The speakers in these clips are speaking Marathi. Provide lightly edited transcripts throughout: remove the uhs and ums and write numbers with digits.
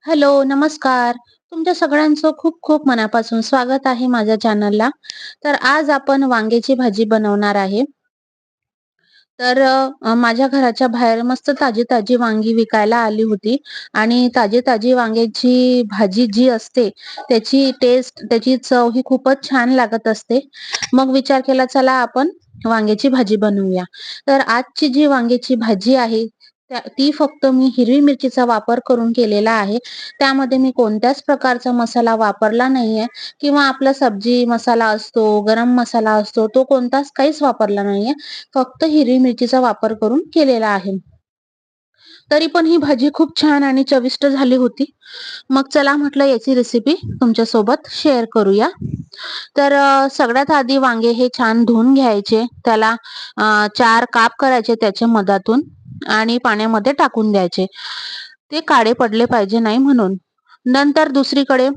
हॅलो, नमस्कार. तुमच्या सगळ्यांचं खूप खूप मनापासून स्वागत आहे माझ्या चॅनलला. तर आज आपण वांग्याची भाजी बनवणार आहे. तर माझ्या घराच्या बाहेर मस्त ताजी-ताजी वांगी विकायला आली होती आणि ताजी-ताजी वांग्याची भाजी जी असते, त्याची टेस्ट, त्याची चव ही खूपच छान लागत असते. मग विचार केला चला आपण वांग्याची भाजी बनवूया. तर आजची जी वांग्याची भाजी आहे, ती फक्त मी हिरवी मिरचीचा वापर करून केलेला आहे. त्यामध्ये मी कोणत्याच प्रकारचा मसाला वापरला नाहीये किंवा आपला सब्जी मसाला असतो, गरम मसाला असतो, तो कोणताच काहीच वापरला नाहीये. फक्त हिरवी मिरचीचा वापर करून केलेला आहे. तरी पण ही भाजी खूप छान आणि चविष्ट झाली होती. मग चला म्हटलं याची रेसिपी तुमच्यासोबत शेअर करूया. तर सगळ्यात आधी वांगे हे छान धुवून घ्यायचे. त्याला 4 काप करायचे त्याच्या मधातून आणि पाण्यामध्ये टाकून द्यायचे. ते काळे पडले पाहिजे नाही म्हणून. नंतर दुसरीकडे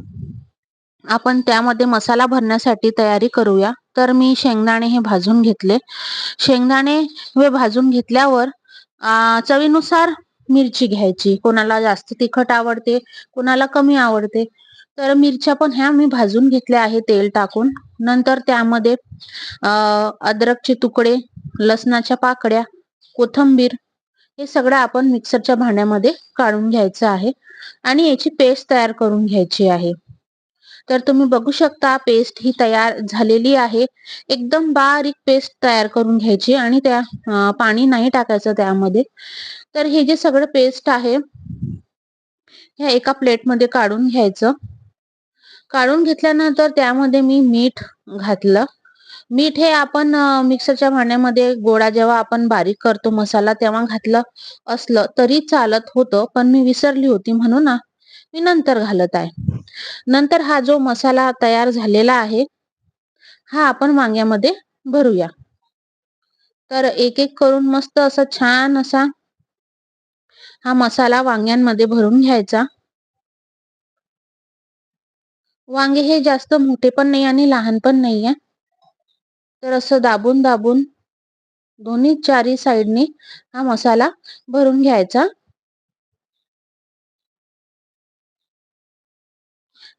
आपण त्यामध्ये मसाला भरण्यासाठी तयारी करूया. तर मी शेंगदाणे हे भाजून घेतले. शेंगदाणे हे भाजून घेतल्यावर चवीनुसार मिरची घ्यायची. कोणाला जास्त तिखट आवडते, कोणाला कमी आवडते. तर मिरच्या पण ह्या मी भाजून घेतल्या आहे तेल टाकून. नंतर त्यामध्ये अ, अद्रकचे तुकडे, लसणाच्या पाकळ्या, कोथिंबीर हे सगळं आपण मिक्सरच्या भांड्यामध्ये काढून घ्यायचं आहे आणि याची पेस्ट तयार करून घ्यायची आहे. तर तुम्ही बघू शकता पेस्ट ही तयार झालेली आहे. एकदम बारीक पेस्ट तयार करून घ्यायची आणि त्या पाणी नाही टाकायचं त्यामध्ये. तर हे जे सगळं पेस्ट आहे, ह्या एका प्लेटमध्ये काढून घ्यायचं. काढून घेतल्यानंतर त्यामध्ये मी मीठ घातलं. मीठ हे आपण मिक्सरच्या भांड्यामध्ये गोळा जेव्हा आपण बारीक करतो मसाला तेव्हा घातलं असलं तरी चालत होतं, पण मी विसरली होती म्हणून मी नंतर घालत आहे. नंतर हा जो मसाला तयार झालेला आहे, हा आपण वांग्यामध्ये भरूया. तर एक-एक करून मस्त असा छान असा हा मसाला वांग्यांमध्ये भरून घ्यायचा. वांगे हे जास्त मोठे पण नाही आणि लहान पण नाहीये. तर असं दाबून-दाबून दोन्ही चारी साइडनी हा मसाला भरून घ्यायचा.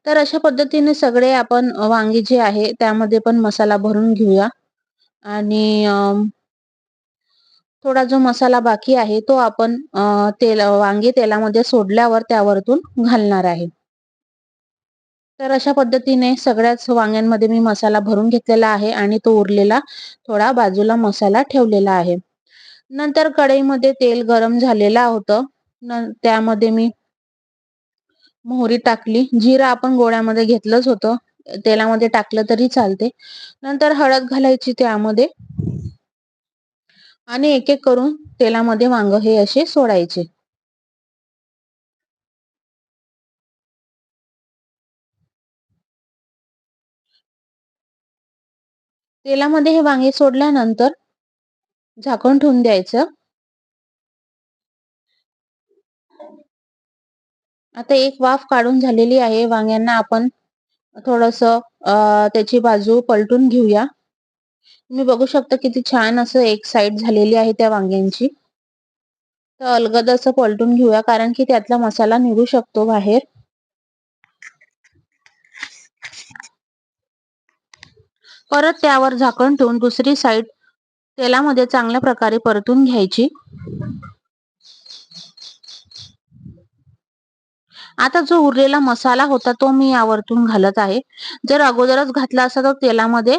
तर अशा पद्धतीने सगळे आपण वांगी जे आहे त्यामध्ये पण मसाला भरून घेऊया आणि थोडा जो मसाला बाकी आहे तो आपण वांगी तेलामध्ये सोडल्यावर त्यावरतून घालणार आहे. तर अशा पद्धतीने सगळ्याच वांग्यांमध्ये मी मसाला भरून घेतलेला आहे आणि तो उरलेला थोडा बाजूला मसाला ठेवलेला आहे. नंतर कढईमध्ये तेल गरम झालेलं होतं. त्यामध्ये मी मोहरी टाकली. जिरं आपण गोळ्यामध्ये घेतलंच होतं. तेलामध्ये टाकलं तरी चालते. नंतर हळद घालायची त्यामध्ये आणि एक-एक करून तेलामध्ये वांग हे असे सोडायचे. तेलामध्ये हे वांगे सोडल्यानंतर झाकण ठेवून द्यायचं. आता एक वाफ काढून झालेली आहे. वांग्यांना आपण थोडंसं त्याची बाजू पलटून घेऊया. तुम्ही बघू शकता किती छान असं एक साइड झालेली आहे त्या वांग्यांची. तर अलगद असं पलटून घेऊया कारण की त्यातला मसाला निघू शकतो बाहेर. परत त्यावर झाकण ठेवून दुसरी साइड तेलामध्ये चांगल्या प्रकारे परतून घ्यायची. आता जो उरलेला मसाला होता तो मी यावरतून घालत आहे. जर अगोदरच घातला असता तर तेलामध्ये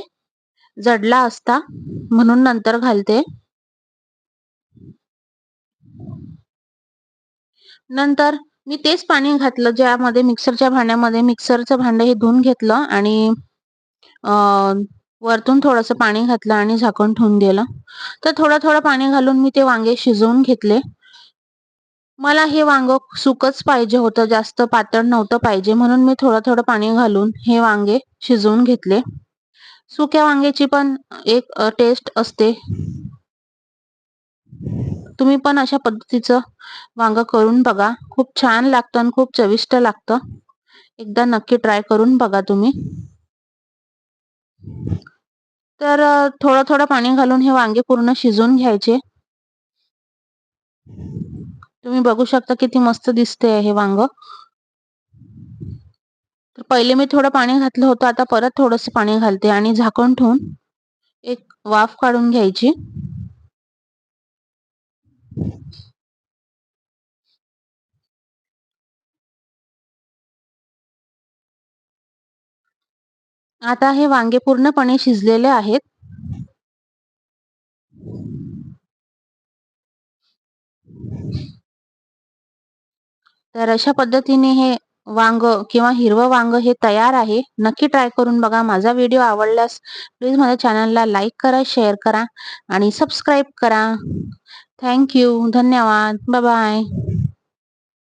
जडला असता म्हणून नंतर घालते. नंतर मी तेच पाणी घातलं ज्यामध्ये मिक्सरच्या भांड्यामध्ये मिक्सरचं भांडं हे धुवून घेतलं आणि अ, वरतून थोडंसं पाणी घातलं आणि झाकण ठेवून दिलं. तर थोडं-थोडं पाणी घालून मी ते वांगे शिजवून घेतले. मला हे वांगं सुकंच पाहिजे होतं, जास्त पातळ नव्हतं पाहिजे म्हणून मी थोडं-थोडं पाणी घालून हे वांगे शिजवून घेतले. सुक्या वांग्याची पण एक टेस्ट असते. तुम्ही पण अशा पद्धतीचं वांगं करून बघा. खूप छान लागतं आणि खूप चविष्ट लागतं. एकदा नक्की ट्राय करून बघा तुम्ही. तर थोडं-थोडं पाणी घालून हे वांगे पूर्ण शिजवून घ्यायचे. तुम्ही बघू शकता किती मस्त दिसते हे वांगं. तर पहिले मी थोडं पाणी घातलं होतं, आता परत थोडंसं पाणी घालते आणि झाकण ठेवून एक वाफ काढून घ्यायची. आता हे वांगे पूर्णपणे शिजलेले आहेत. तर अशा पद्धतीने हे वांगं किंवा हिरवं वांगं हे तयार आहे. नक्की ट्राय करून बघा. माझा व्हिडिओ आवडल्यास प्लीज माझ्या चॅनलला लाईक करा, शेअर करा आणि सबस्क्राईब करा. Thank you. धन्यवाद. Bye bye.